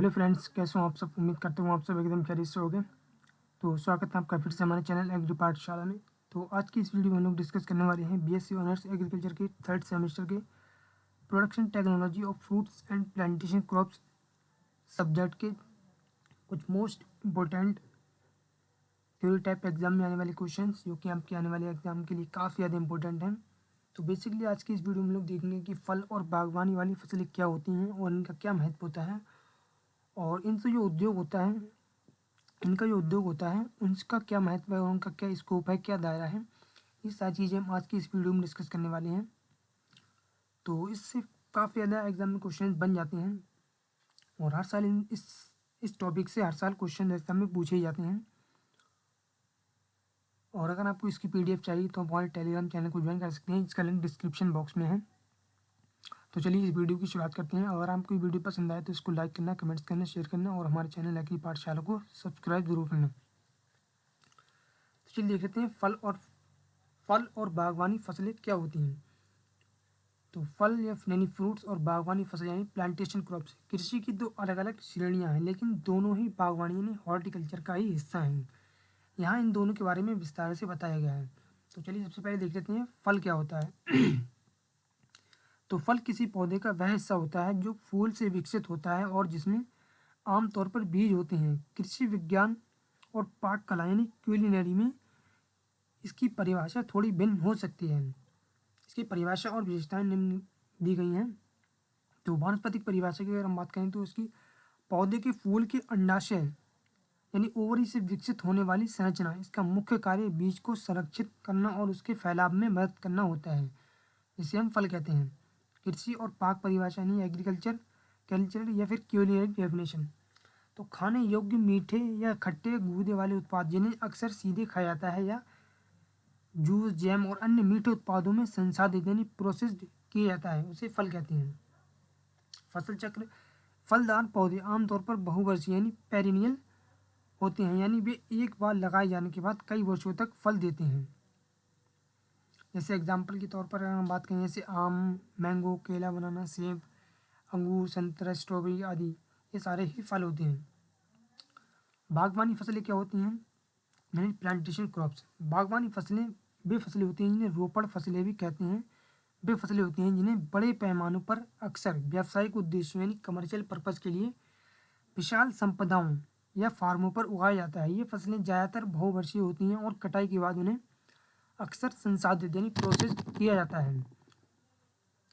Hello friends, कैसे हो आप सब। उम्मीद करता हूँ आप सब एकदम खैरियत से होंगे। तो स्वागत है आपका फिर से हमारे चैनल एग्री पाठशाला में। तो आज की इस वीडियो में हम लोग डिस्कस करने वाले हैं बीएससी ऑनर्स एग्रीकल्चर के थर्ड सेमेस्टर के production technology of fruits and plantation crops subject के कुछ most important theory type exam में आने वाले क्वेश्चन, जो कि आपके आने वाले एग्जाम के लिए काफ़ी ज़्यादा इंपॉर्टेंट हैं। तो बेसिकली आज की इस वीडियो में हम लोग देखेंगे कि फल और बागवानी वाली फसलें क्या होती हैं और इनका क्या महत्व होता है, और इनसे जो उद्योग होता है उनका क्या महत्व है और उनका क्या स्कोप है, क्या दायरा है। ये सारी चीज़ें हम आज की इस वीडियो में डिस्कस करने वाले हैं। तो इससे काफ़ी ज़्यादा एग्जाम में क्वेश्चन बन जाते हैं और हर साल इस टॉपिक से हर साल क्वेश्चन एग्जाम में पूछे ही जाते हैं। और अगर आपको इसकी PDF चाहिए तो आप हमारे टेलीग्राम चैनल को ज्वाइन कर सकते हैं, इसका लिंक डिस्क्रिप्शन बॉक्स में है। तो चलिए इस वीडियो की शुरुआत करते हैं। अगर आपको ये वीडियो पसंद आए तो इसको लाइक करना, कमेंट्स करना, शेयर करना और हमारे चैनल एग्री पाठशाला को सब्सक्राइब जरूर करना। तो चलिए देख लेते हैं फल और बागवानी फसलें क्या होती हैं। तो फल यानी फ्रूट्स और बागवानी फसलें यानी प्लांटेशन क्रॉप्स कृषि की दो अलग अलग श्रेणियां हैं, लेकिन दोनों ही बागवानी यानी हॉर्टिकल्चर का ही हिस्सा हैं। यहाँ इन दोनों के बारे में विस्तार से बताया गया है। तो चलिए सबसे पहले देख लेते हैं फल क्या होता है। तो फल किसी पौधे का वह हिस्सा होता है जो फूल से विकसित होता है और जिसमें आमतौर पर बीज होते हैं। कृषि विज्ञान और पाक कला यानी क्यूलिनरी में इसकी परिभाषा थोड़ी भिन्न हो सकती है। इसकी परिभाषा और विशेषताएं निम्न दी गई हैं। तो वानस्पतिक परिभाषा की अगर हम बात करें तो इसकी पौधे के फूल के अंडाशय यानी ओवरी से विकसित होने वाली संरचना, इसका मुख्य कार्य बीज को संरक्षित करना और उसके फैलाव में मदद करना होता है, जिसे हम फल कहते हैं। कृषि और पाक परिभाषा यानी कल्चर या फिर क्यूलिनरी डेफिनेशन। तो खाने योग्य मीठे या खट्टे गूदे वाले उत्पाद जिन्हें अक्सर सीधे खाया जाता है या जूस, जैम और अन्य मीठे उत्पादों में संसाधित यानी प्रोसेस्ड किया जाता है, उसे फल कहते हैं। फसल चक्र। फलदार पौधे आमतौर पर बहुवर्षीय यानी पेरिनियल होते हैं, यानी वे एक बार लगाए जाने के बाद कई वर्षों तक फल देते हैं। जैसे एग्जाम्पल के तौर पर अगर हम बात करें, जैसे आम, मैंगो, केला, बनाना, सेब, अंगूर, संतरा, स्ट्रॉबेरी आदि, ये सारे ही फल होते हैं। बागवानी फसलें क्या होती हैं यानी प्लांटेशन क्रॉप्स। बागवानी फसलें वे फसलें होती हैं जिन्हें रोपड़ फसलें भी कहते हैं। वे फसलें होती हैं जिन्हें बड़े पैमानों पर अक्सर व्यावसायिक उद्देश्यों यानी कमर्शियल पर्पज़ के लिए विशाल संपदाओं या फार्मों पर उगाया जाता है। ये फसलें ज़्यादातर बहुवर्षीय होती हैं और कटाई के बाद उन्हें अक्सर संसाधित यानी प्रोसेस किया जाता है।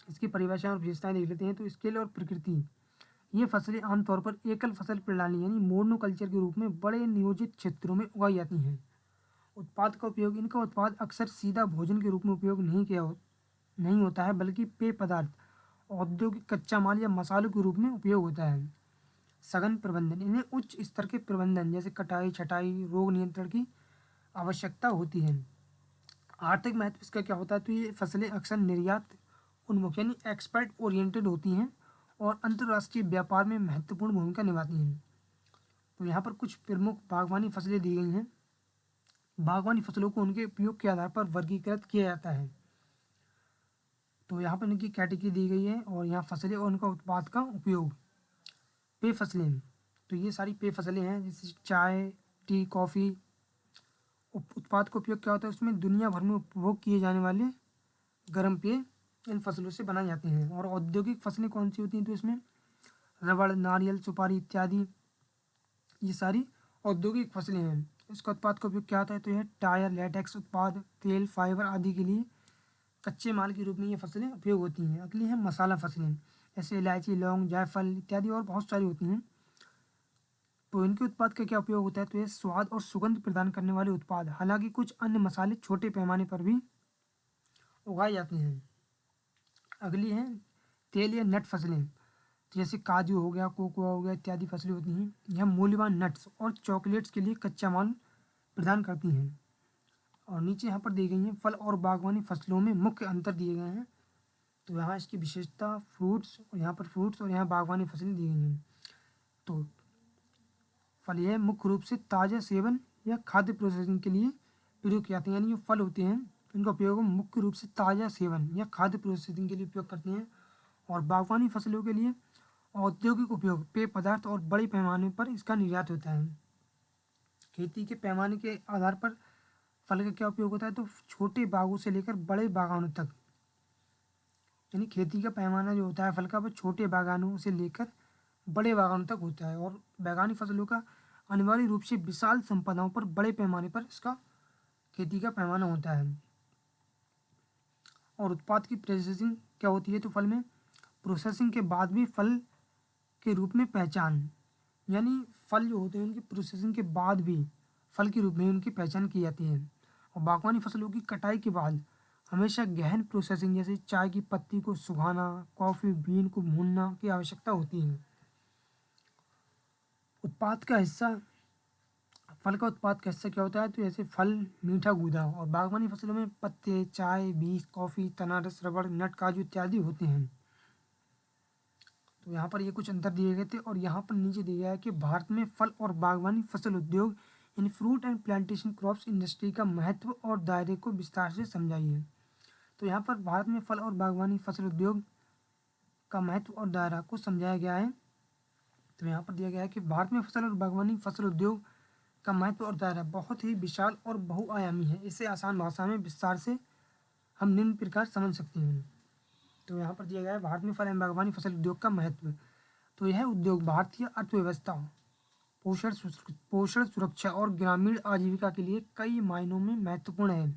इसकी परिभाषा और विशेषताएं देख लेते हैं। तो स्केल और प्रकृति। ये फसलें आमतौर पर एकल फसल प्रणाली यानी मोनोकल्चर के रूप में बड़े नियोजित क्षेत्रों में उगाई जाती हैं। उत्पाद का उपयोग। इनका उत्पाद अक्सर सीधा भोजन के रूप में उपयोग नहीं होता है, बल्कि पेय पदार्थ, औद्योगिक कच्चा माल या मसालों के रूप में उपयोग होता है। सघन प्रबंधन। इन्हें उच्च स्तर के प्रबंधन जैसे कटाई, छटाई, रोग नियंत्रण की आवश्यकता होती है। आर्थिक महत्व इसका क्या होता है, तो ये फसलें अक्सर निर्यात उन्मुख यानी एक्सपर्ट ओरिएंटेड होती हैं और अंतर्राष्ट्रीय व्यापार में महत्वपूर्ण भूमिका निभाती हैं। तो यहाँ पर कुछ प्रमुख बागवानी फसलें दी गई हैं। बागवानी फसलों को उनके उपयोग के आधार पर वर्गीकृत किया जाता है। तो यहाँ पर इनकी कैटेगरी दी गई है और यहाँ फसलें और उनका उत्पाद का उपयोग। पेय फसलें। तो ये सारी पेय फसलें हैं, जैसे चाय, टी, कॉफ़ी। उत्पाद का उपयोग क्या होता है, उसमें दुनिया भर में उपभोग किए जाने वाले गर्म पेय इन फसलों से बनाए जाते हैं। और औद्योगिक फसलें कौन सी होती हैं, तो इसमें रबड़, नारियल, सुपारी इत्यादि, ये सारी औद्योगिक फसलें हैं। इसका उत्पाद का उपयोग क्या होता है, तो यह टायर, लेटेक्स उत्पाद, तेल, फाइबर आदि के लिए कच्चे माल के रूप में ये फसलें उपयोग होती हैं। अगली है मसाला फसलें, जैसे इलायची, लौंग, जायफल इत्यादि और बहुत सारी होती हैं। तो इनके उत्पाद का क्या उपयोग होता है, तो ये स्वाद और सुगंध प्रदान करने वाले उत्पाद। हालांकि कुछ अन्य मसाले छोटे पैमाने पर भी उगाए जाते हैं। अगली है तेल या नट फसलें, जैसे काजू हो गया, कोकोआ हो गया इत्यादि फसलें होती हैं। यह मूल्यवान नट्स और चॉकलेट्स के लिए कच्चा माल प्रदान करती हैं। और नीचे यहाँ पर दी गई हैं फल और बागवानी फसलों में मुख्य अंतर दिए गए हैं। तो यहाँ इसकी विशेषता फ्रूट्स, और यहाँ पर फ्रूट्स और यहाँ बागवानी फसलें दी गई हैं। तो फल यह मुख्य रूप से ताज़ा सेवन या खाद्य प्रोसेसिंग के लिए प्रयोग किए जाते हैं। यानी जो फल होते हैं इनका उपयोग हम मुख्य रूप से ताज़ा सेवन या खाद्य प्रोसेसिंग के लिए उपयोग करते हैं। और बागवानी फसलों के लिए औद्योगिक उपयोग, पेय पदार्थ और बड़े पैमाने पर इसका निर्यात होता है। खेती के पैमाने के आधार पर फल का क्या उपयोग होता है, तो छोटे बागों से लेकर बड़े बागानों तक, यानी खेती का पैमाना जो होता है फल का, वो छोटे बागानों से लेकर बड़े बागानों तक होता है। और बागानी फसलों का अनिवार्य रूप से विशाल संपदाओं पर बड़े पैमाने पर इसका खेती का पैमाना होता है। और उत्पाद की प्रोसेसिंग क्या होती है, तो फल में प्रोसेसिंग के बाद भी फल के रूप में पहचान, यानी फल जो होते हैं उनकी प्रोसेसिंग के बाद भी फल के रूप में उनकी पहचान की जाती है। और बागवानी फसलों की कटाई के बाद हमेशा गहन प्रोसेसिंग, जैसे चाय की पत्ती को सुखाना, कॉफ़ी बीन को भूनना की आवश्यकता होती है। उत्पाद का हिस्सा, फल का उत्पाद का हिस्सा क्या होता है, तो जैसे फल, मीठा गूदा। और बागवानी फसलों में पत्ते, चाय, बीज, कॉफ़ी, तनारस, रबड़, नट, काजू इत्यादि होते हैं। तो यहाँ पर ये कुछ अंतर दिए गए थे। और यहाँ पर नीचे दिया गया है कि भारत में फल और बागवानी फसल उद्योग यानी fruit and plantation crops industry का महत्व और दायरे को विस्तार से समझाइए। तो यहाँ पर भारत में फल और बागवानी फसल उद्योग का महत्व और दायरा को समझाया गया है। तो यहाँ पर दिया गया है कि भारत में फसल और बागवानी फसल उद्योग का महत्व और दायरा बहुत ही विशाल और बहुआयामी है। इसे आसान भाषा में विस्तार से हम निम्न प्रकार समझ सकते हैं। तो यहाँ पर दिया गया है भारत में फल एवं बागवानी फसल उद्योग का महत्व। तो यह उद्योग भारतीय अर्थव्यवस्था, पोषण सुरक्षा और ग्रामीण आजीविका के लिए कई मायनों में महत्वपूर्ण है।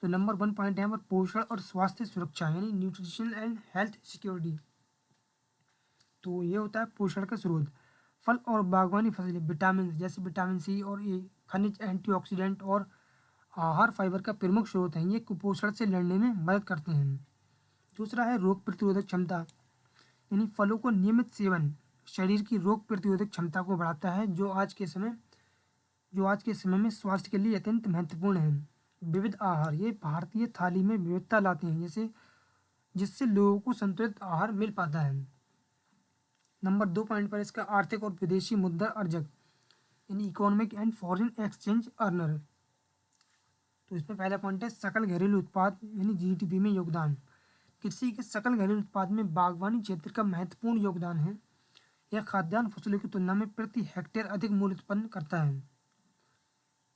तो नंबर 1 पॉइंट है यहाँ पर पोषण और स्वास्थ्य सुरक्षा, यानी न्यूट्रिशन एंड हेल्थ सिक्योरिटी। तो ये होता है पोषण का स्रोत। फल और बागवानी फसलें विटामिन जैसे विटामिन सी और ए, खनिज, एंटीऑक्सीडेंट और आहार फाइबर का प्रमुख स्रोत हैं। ये कुपोषण से लड़ने में मदद करते हैं। दूसरा है रोग प्रतिरोधक क्षमता, यानी फलों को नियमित सेवन शरीर की रोग प्रतिरोधक क्षमता को बढ़ाता है, जो आज के समय में स्वास्थ्य के लिए अत्यंत महत्वपूर्ण है। विविध आहार, ये भारतीय थाली में विविधता लाते हैं, जैसे जिससे लोगों को संतुलित आहार मिल पाता है। नंबर 2 पॉइंट पर इसका आर्थिक और विदेशी मुद्रा अर्जक, यानी economic and foreign exchange earner. तो इसमें पहला पॉइंट है सकल घरेलू उत्पाद, यानी जीडीपी में योगदान। कृषि के सकल घरेलू उत्पाद में बागवानी क्षेत्र का महत्वपूर्ण योगदान है। यह खाद्यान्न फसलों की तुलना में प्रति हेक्टेयर अधिक मूल्य उत्पन्न करता है।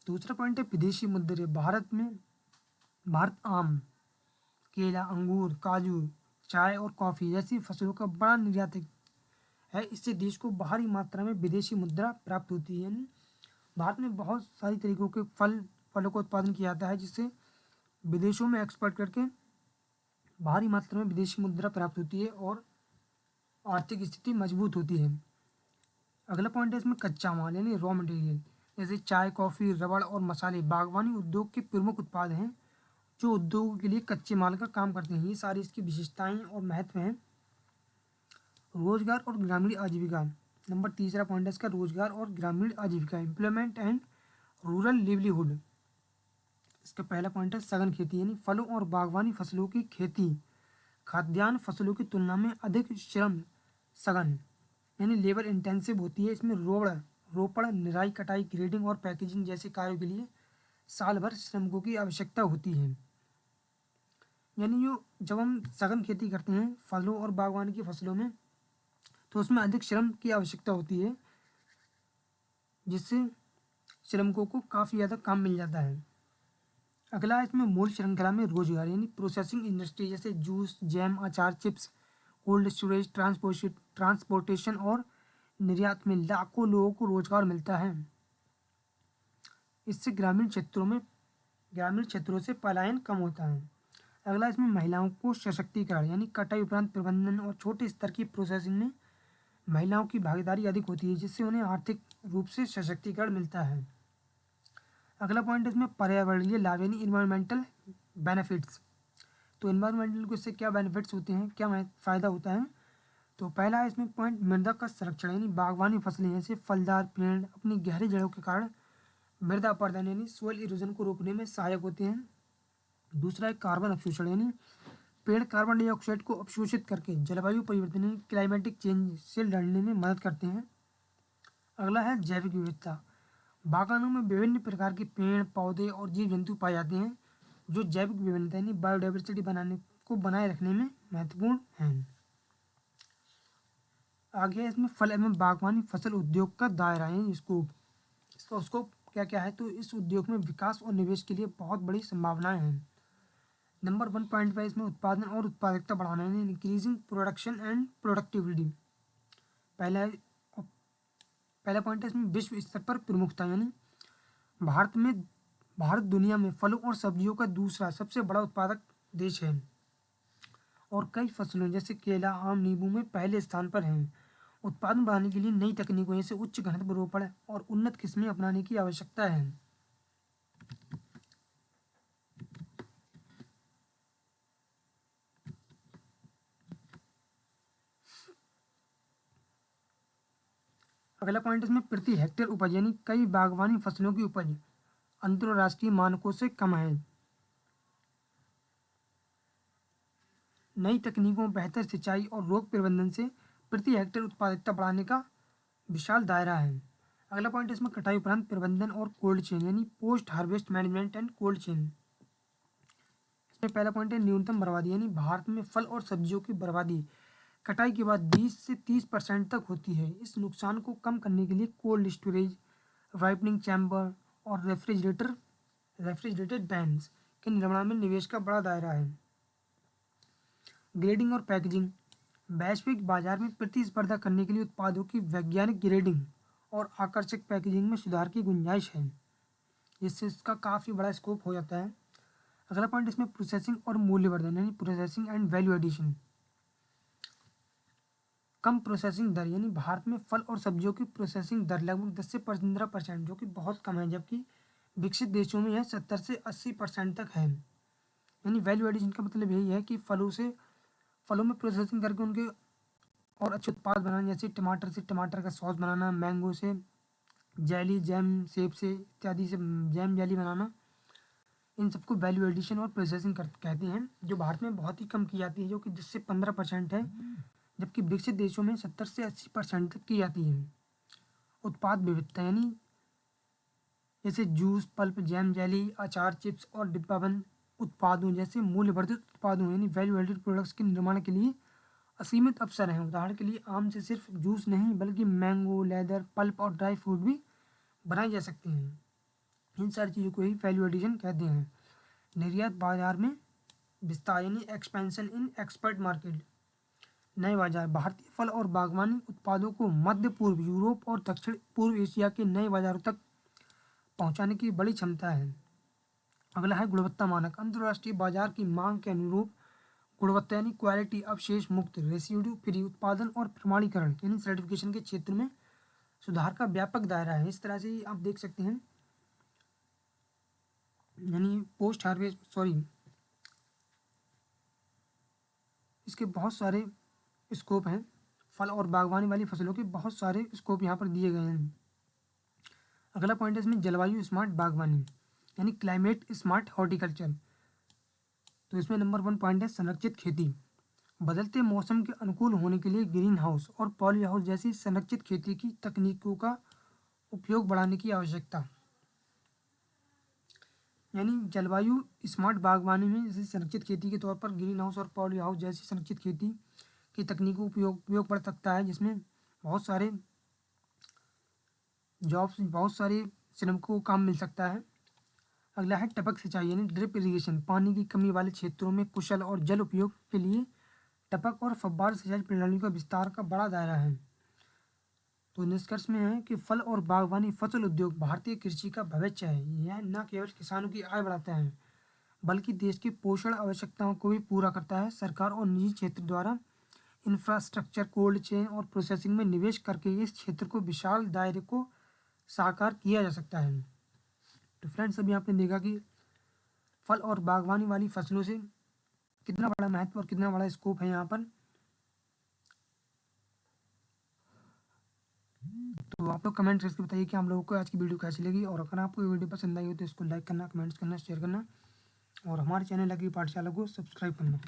दूसरा पॉइंट है विदेशी मुद्रे। भारत आम, केला, अंगूर, काजू, चाय और कॉफ़ी जैसी फसलों का बड़ा निर्यातक है। इससे देश को भारी मात्रा में विदेशी मुद्रा प्राप्त होती है। यानी भारत में बहुत सारी तरीकों के फलों का उत्पादन किया जाता है, जिससे विदेशों में एक्सपोर्ट करके भारी मात्रा में विदेशी मुद्रा प्राप्त होती है और आर्थिक स्थिति मजबूत होती है। अगला पॉइंट है इसमें कच्चा माल, यानी रॉ मटेरियल। जैसे चाय, कॉफ़ी, रबड़ और मसाले बागवानी उद्योग के प्रमुख उत्पाद हैं, जो उद्योगों के लिए कच्चे माल का काम करते हैं। ये सारी इसकी विशेषताएं और महत्व हैं। रोजगार और ग्रामीण आजीविका। नंबर तीसरा पॉइंट है इसका रोजगार और ग्रामीण आजीविका, एम्प्लॉयमेंट एंड रूरल लिवलीहुड। इसका पहला पॉइंट है सघन खेती, यानी फलों और बागवानी फसलों की खेती खाद्यान्न फसलों की तुलना में अधिक श्रम सघन, यानी लेबर इंटेंसिव होती है। इसमें रोपण, निराई, कटाई, ग्रेडिंग और पैकेजिंग जैसे कार्यों के लिए साल भर श्रमिकों की आवश्यकता होती है। यानी जब हम सघन खेती करते हैं फलों और बागवानी की फसलों में, तो उसमें अधिक श्रम की आवश्यकता होती है, जिससे श्रमिकों को काफ़ी ज़्यादा काम मिल जाता है। अगला इसमें मूल श्रृंखला में रोजगार, यानी प्रोसेसिंग इंडस्ट्री, जैसे जूस, जैम, अचार, चिप्स, कोल्ड स्टोरेज, ट्रांसपोर्टेशन और निर्यात में लाखों लोगों को रोजगार मिलता है। इससे ग्रामीण क्षेत्रों से पलायन कम होता है। अगला इसमें महिलाओं को सशक्तिकरण, यानी कटाई उपरांत प्रबंधन और छोटे स्तर की प्रोसेसिंग में महिलाओं की भागीदारी अधिक होती है, जिससे उन्हें आर्थिक रूप से सशक्तिकरण मिलता है। अगला पॉइंट इसमें पर्यावरणीय लाभ, यानी इन्वायरमेंटल बेनिफिट्स। तो इन्वायरमेंटल को इससे क्या बेनिफिट्स होते हैं, क्या फ़ायदा होता है, तो पहला है इसमें पॉइंट मृदा का संरक्षण, यानी बागवानी फसलें जैसे फलदार पेड़ अपनी गहरी जड़ों के कारण मृदा अपरदन यानी सोइल इरोजन को रोकने में सहायक होते हैं। दूसरा है कार्बन अवशोषण, यानी पेड़ कार्बन डाइऑक्साइड को अवशोषित करके जलवायु परिवर्तन यानी क्लाइमेटिक चेंज से लड़ने में मदद करते हैं। अगला है जैविक विविधता। बागानों में विभिन्न प्रकार के पेड़, पौधे और जीव जंतु पाए जाते हैं, जो जैविक विभिन्नता यानी बायोडाइवर्सिटी बनाए रखने में महत्वपूर्ण हैं। आगे है इसमें फल एवं बागवानी फसल उद्योग का दायरा है, स्कोप। इसका स्कोप क्या क्या है, तो इस उद्योग में विकास और निवेश के लिए बहुत बड़ी संभावनाएं हैं। नंबर 1 पॉइंट पर इसमें उत्पादन और उत्पादकता बढ़ाना है, इंक्रीजिंग प्रोडक्शन एंड प्रोडक्टिविटी। पहला पहला पॉइंट है इसमें विश्व स्तर पर प्रमुखता, यानी भारत दुनिया में फलों और सब्जियों का दूसरा सबसे बड़ा उत्पादक देश है और कई फसलों जैसे केला, आम, नींबू में पहले स्थान पर हैं। उत्पादन बढ़ाने के लिए नई तकनीकों जैसे उच्च घनत्व रोपण और उन्नत किस्में अपनाने की आवश्यकता है। अगला पॉइंट इसमें प्रति हेक्टेयर उपज, यानी कई बागवानी फसलों की उपज अंतरराष्ट्रीय मानकों से कम है। नई तकनीकों, बेहतर सिंचाई और रोग प्रबंधन से प्रति हेक्टेयर उत्पादकता बढ़ाने का विशाल दायरा है। अगला पॉइंट इसमें कटाई उपरांत प्रबंधन और कोल्ड चेन, यानी post harvest management and cold chain. इसमें पहला पॉइंट है न्यूनतम बर्बादी, यानी भारत में फल और सब्जियों की बर्बादी कटाई के बाद 20 से 30% तक होती है। इस नुकसान को कम करने के लिए कोल्ड स्टोरेज, वाइपनिंग चैम्बर और रेफ्रिजरेटेड बैंस के निर्माण में निवेश का बड़ा दायरा है। ग्रेडिंग और पैकेजिंग, वैश्विक बाजार में प्रतिस्पर्धा करने के लिए उत्पादों की वैज्ञानिक ग्रेडिंग और आकर्षक पैकेजिंग में सुधार की गुंजाइश है, जिससे इसका काफ़ी बड़ा स्कोप हो जाता है। अगला पॉइंट इसमें प्रोसेसिंग और मूल्यवर्धन, यानी प्रोसेसिंग एंड वैल्यू एडिशन। कम प्रोसेसिंग दर, यानी भारत में फल और सब्जियों की प्रोसेसिंग दर लगभग 10 से 15%, जो कि बहुत कम है, जबकि विकसित देशों में यह 70 से 80% तक है। यानी वैल्यू एडिशन का मतलब यही है कि फलों में प्रोसेसिंग करके उनके और अच्छे उत्पाद बनाना, जैसे टमाटर से टमाटर का सॉस बनाना, मैंगो से जेली, जैम, सेब से इत्यादि से जैम जेली बनाना, इन सबको वैल्यू एडिशन और प्रोसेसिंग कहते हैं, जो भारत में बहुत ही कम की जाती है, जो कि 10 से 15% है, जबकि विकसित देशों में 70 से 80% तक की जाती है। उत्पाद विविधता, यानी जैसे जूस, पल्प, जैम, जेली, अचार, चिप्स और डिब्बाबंद उत्पादों जैसे मूल्यवर्धित उत्पादों, यानी वैल्यू एडेड प्रोडक्ट्स के निर्माण के लिए असीमित अवसर हैं। उदाहरण के लिए आम से सिर्फ जूस नहीं, बल्कि मैंगो, लेदर, पल्प और ड्राई फ्रूट भी बनाए जा सकते हैं। इन सारी चीज़ों को ही वैल्यू एडिशन कहते हैं। निर्यात बाजार में विस्तार, यानी एक्सपेंशन इन एक्सपर्ट मार्केट। नए बाजार, भारतीय फल और बागवानी उत्पादों को मध्य पूर्व, यूरोप और दक्षिण पूर्व एशिया के नए बाजारों तक पहुंचाने की बड़ी क्षमता है। अगला है गुणवत्ता मानक, अंतर्राष्ट्रीय बाजार की मांग के अनुरूप गुणवत्ता, यानी क्वालिटी, अवशेष मुक्त, रेसिड्यू फ्री उत्पादन और प्रमाणीकरण, यानी सर्टिफिकेशन के क्षेत्र में सुधार का व्यापक दायरा है। इस तरह से आप देख सकते हैं, यानी पोस्ट हार्वेस्ट इसके बहुत सारे स्कोप हैं। फल और बागवानी वाली फसलों के बहुत सारे स्कोप यहाँ पर दिए गए हैं। अगला पॉइंट है इसमें जलवायु स्मार्ट बागवानी, यानी क्लाइमेट स्मार्ट हॉर्टिकल्चर। तो इसमें नंबर 1 पॉइंट है संरक्षित खेती। बदलते मौसम के अनुकूल होने के लिए ग्रीन हाउस और पॉली हाउस जैसी संरक्षित खेती की तकनीकों का उपयोग बढ़ाने की आवश्यकता, यानी जलवायु स्मार्ट बागवानी में जैसे संरक्षित खेती के तौर पर ग्रीन हाउस और पॉली हाउस जैसी संरक्षित खेती की तकनीकों का उपयोग बढ़ सकता है, जिसमें बहुत सारे जॉब्स, बहुत सारे श्रमिकों को काम मिल सकता है। अगला है टपक सिंचाई, यानी ड्रिप इरिगेशन। पानी की कमी वाले क्षेत्रों में कुशल और जल उपयोग के लिए टपक और फव्वारा सिंचाई प्रणाली का विस्तार का बड़ा दायरा है। तो निष्कर्ष में है कि फल और बागवानी फसल उद्योग भारतीय कृषि का भविष्य है। यह न केवल किसानों की आय बढ़ाता है, बल्कि देश की पोषण आवश्यकताओं को भी पूरा करता है। सरकार और निजी क्षेत्र द्वारा इंफ्रास्ट्रक्चर, कोल्ड चेन और प्रोसेसिंग में निवेश करके इस क्षेत्र को विशाल दायरे को साकार किया जा सकता है। तो फ्रेंड्स, अभी आपने देखा कि फल और बागवानी वाली फसलों से कितना बड़ा महत्व और कितना बड़ा स्कोप है यहाँ पर। तो आप लोग कमेंट करके बताइए कि हम लोगों को आज की वीडियो कैसी लगी, और अगर आपको ये वीडियो पसंद आई हो तो इसको लाइक करना, कमेंट्स करना, शेयर करना और हमारे चैनल लगी पाठशाला को सब्सक्राइब करना।